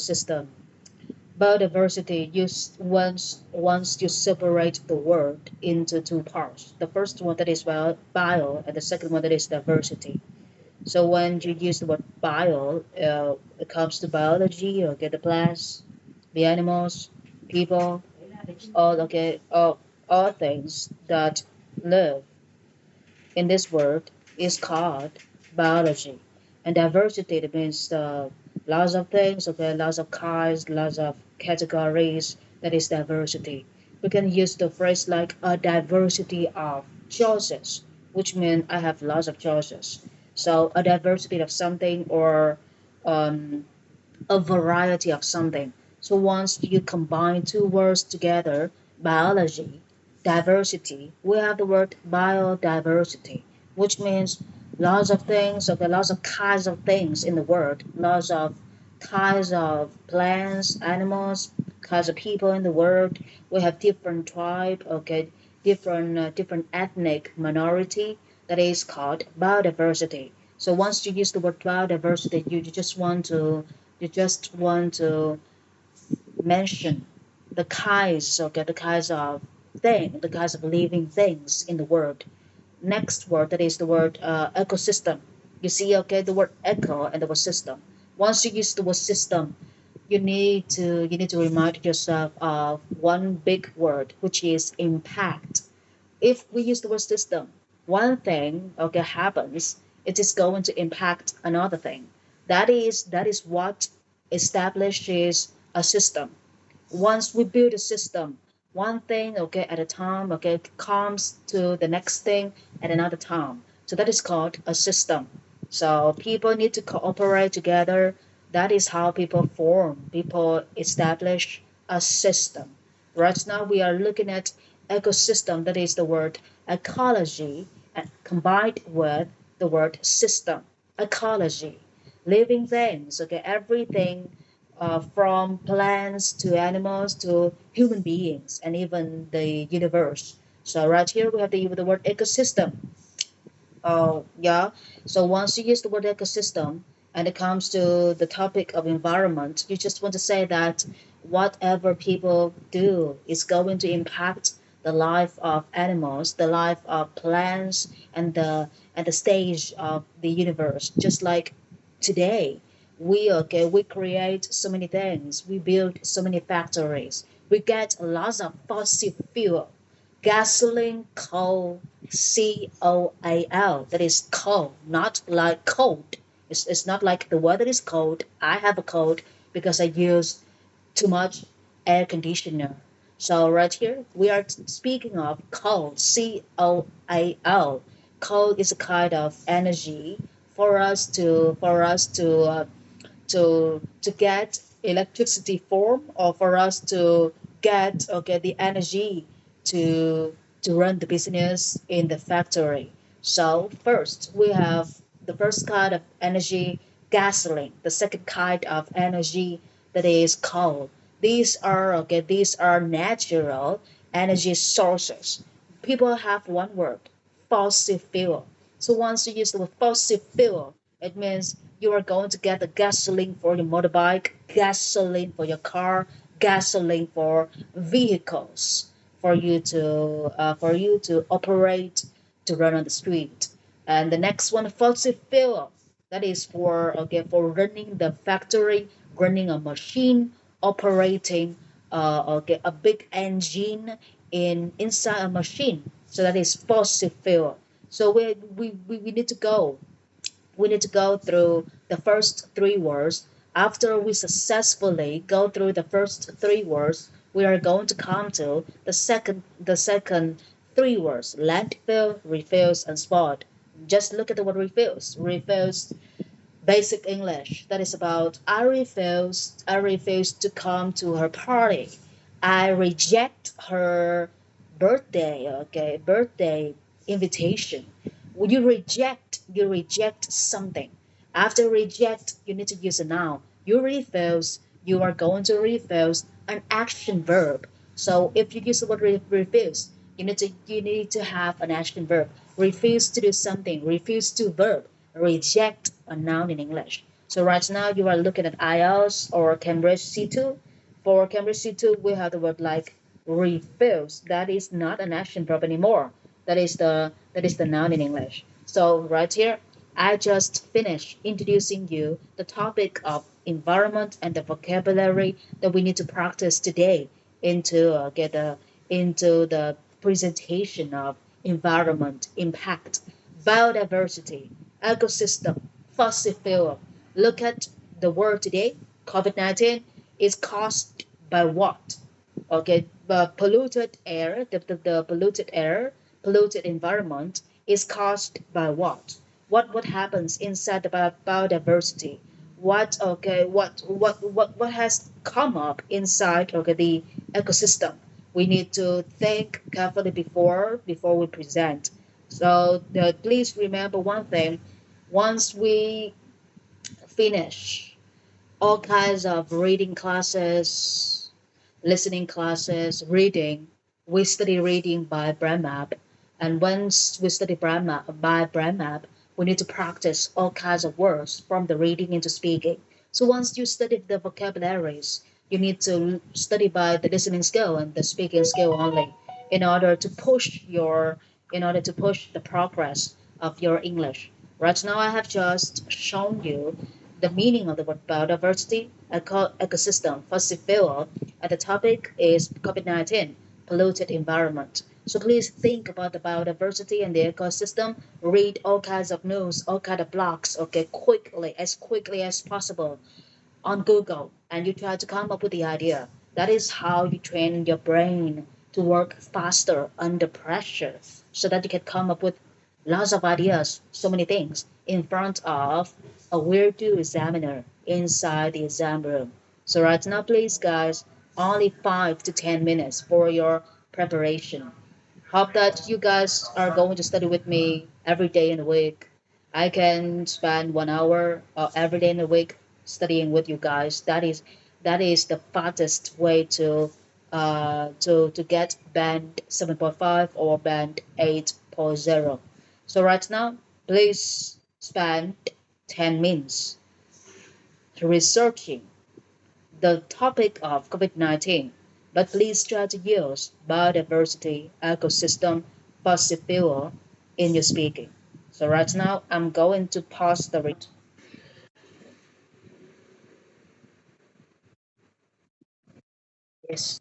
system. Biodiversity, once you separate the word into two parts. The first one that is bio, and the second one that is diversity. So when you use the word bio, it comes to biology, okay, the plants, the animals, people, all things that live in this world is called biology. And diversity, that means lots of things, okay, lots of kinds, lots of categories, that is diversity. We can use the phrase like a diversity of choices, which means I have lots of choices. So a diversity of something, or um, a variety of something. So once you combine two words together, biology, diversity, we have the word biodiversity, which means lots of things, okay, lots of kinds of things in the world, lots of kinds of plants, animals, kinds of people in the world. We have different tribe, okay, different ethnic minority. That is called biodiversity. So once you use the word biodiversity, you just want to mention the kinds of the kinds of living things in the world. Next word, that is the word ecosystem. You see, okay, the word eco and the word system. Once you use the word system, you need to remind yourself of one big word, which is impact. If we use the word system, one thing, okay, happens, it is going to impact another thing. That is what establishes a system. Once we build a system, one thing, okay, at a time, okay, comes to the next thing at another time. So that is called a system. So people need to cooperate together. That is how people establish a system. Right now we are looking at ecosystem, that is the word ecology, and combined with the word system. Ecology, living things, okay, everything, from plants to animals to human beings and even the universe. So right here we have the word ecosystem. Oh, yeah. So once you use the word ecosystem and it comes to the topic of environment, you just want to say that whatever people do is going to impact the life of animals, the life of plants, and the stage of the universe. Just like today, we create so many things, we build so many factories, we get lots of fossil fuel, gasoline, coal, coal. That is coal, not like cold. It's not like the weather is cold. I have a cold because I use too much air conditioner. So right here we are speaking of coal, coal. Coal is a kind of energy for us to get electricity form, or for us to get the energy to to run the business in the factory. So first we have the first kind of energy, gasoline. The second kind of energy, that is coal. These are natural energy sources. People have one word, fossil fuel. So once you use the word fossil fuel, it means you are going to get the gasoline for your motorbike, gasoline for your car, gasoline for vehicles, for you to operate, to run on the street. And the next one, fossil fuel, that is for running the factory, running a machine, operating a big engine inside a machine. So that is fossil fuel. So we need to go through the first three words. After we successfully go through the first three words, we are going to come to the second three words: landfill, refills, and spot. Just look at the word refills. Refills, basic English. That is about I refuse to come to her party. I reject her birthday invitation. You reject something. After reject, you need to use a noun. You are going to refuse an action verb. So if you use the word refuse, you need to have an action verb. Refuse to do something, refuse to verb, reject a noun in English. So right now you are looking at IELTS or Cambridge C2. For Cambridge C2, we have the word like refills. That is not an action verb anymore. That is the noun in English. So right here, I just finished introducing you the topic of environment and the vocabulary that we need to practice today into get into the presentation of environment impact, biodiversity, ecosystem, fossil fuel. Look at the world today. COVID-19 is caused by what? Okay, but polluted air, the polluted air, polluted environment is caused by what? What happens inside the biodiversity? What has come up inside the ecosystem? We need to think carefully before we present. So please remember one thing: once we finish all kinds of reading classes, listening classes, reading. We study reading by brain map. And once we study brain map, we need to practice all kinds of words from the reading into speaking. So once you study the vocabularies, you need to study by the listening skill and the speaking skill only in order to push your in order to push the progress of your English. Right now I have just shown you the meaning of the word biodiversity, ecosystem, fossil fuel, and the topic is COVID-19, polluted environment. So please think about the biodiversity and the ecosystem. Read all kinds of news, all kinds of blogs, okay, quickly as possible on Google, and you try to come up with the idea. That is how you train your brain to work faster under pressure so that you can come up with lots of ideas, so many things in front of a weirdo examiner inside the exam room. So right now, please, guys, only 5 to 10 minutes for your preparation. Hope that you guys are going to study with me every day in the week. I can spend 1 hour every day in the week studying with you guys. That is the fastest way to get band 7.5 or band 8.0. So right now, please spend 10 minutes researching the topic of COVID-19, but please try to use biodiversity, ecosystem, fossil fuel in your speaking. So right now, I'm going to pause the yes.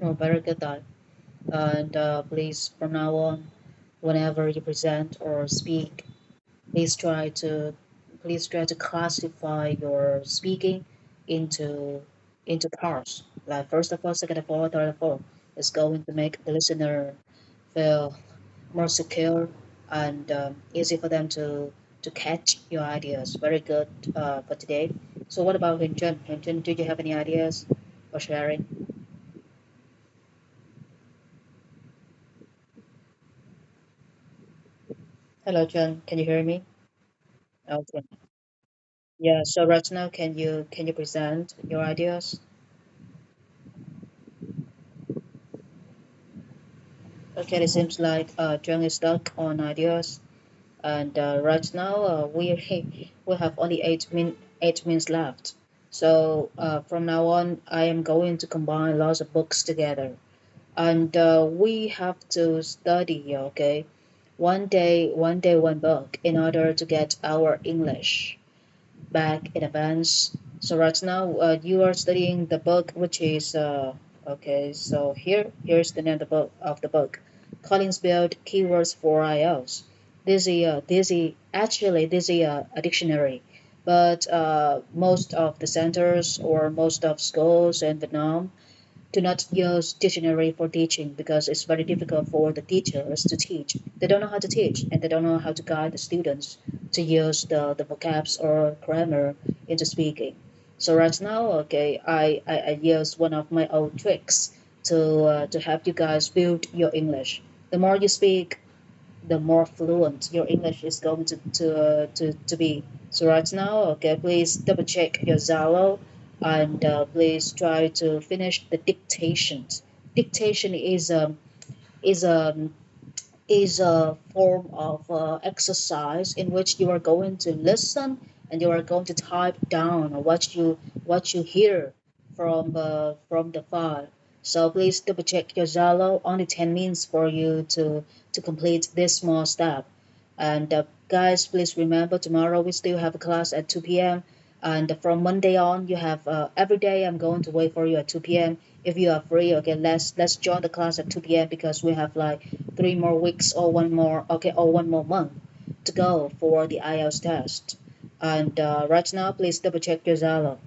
Oh, very good thought. And please, from now on, whenever you present or speak, Please try to please try to classify your speaking into parts. Like first of all, second of all, third of all. It's going to make the listener feel more secure and easy for them to catch your ideas. Very good for today. So what about Hinjun? Hinjun, did you have any ideas for sharing? Hello, John. Can you hear me? Okay. Yeah. So right now, can you present your ideas? Okay. It seems like John is stuck on ideas, and right now we have only 8 minutes left. So from now on, I am going to combine lots of books together, and we have to study. Okay, one day, one book in order to get our English back in advance. So right now, you are studying the book, which is okay. So here's the name of the book, Collins Build Keywords for IELTS. This is a dictionary, but most of the centers or most of schools in Vietnam do not use dictionary for teaching because it's very difficult for the teachers to teach. They don't know how to teach and they don't know how to guide the students to use the vocabs or grammar into speaking. So right now, okay, I use one of my old tricks to help you guys build your English. The more you speak, the more fluent your English is going to be. So right now, okay, please double check your Zalo and please try to finish the dictations. Dictation is a is a form of exercise in which you are going to listen and you are going to type down what you hear from the file. So please double check your Zalo. Only 10 minutes for you to complete this small step. And guys, please remember tomorrow we still have a class at 2 p.m. And from Monday on, you have every day. I'm going to wait for you at 2 p.m. If you are free, okay, let's join the class at 2 p.m. because we have like 3 more weeks or one more month to go for the IELTS test. And right now, please double check your Zalo.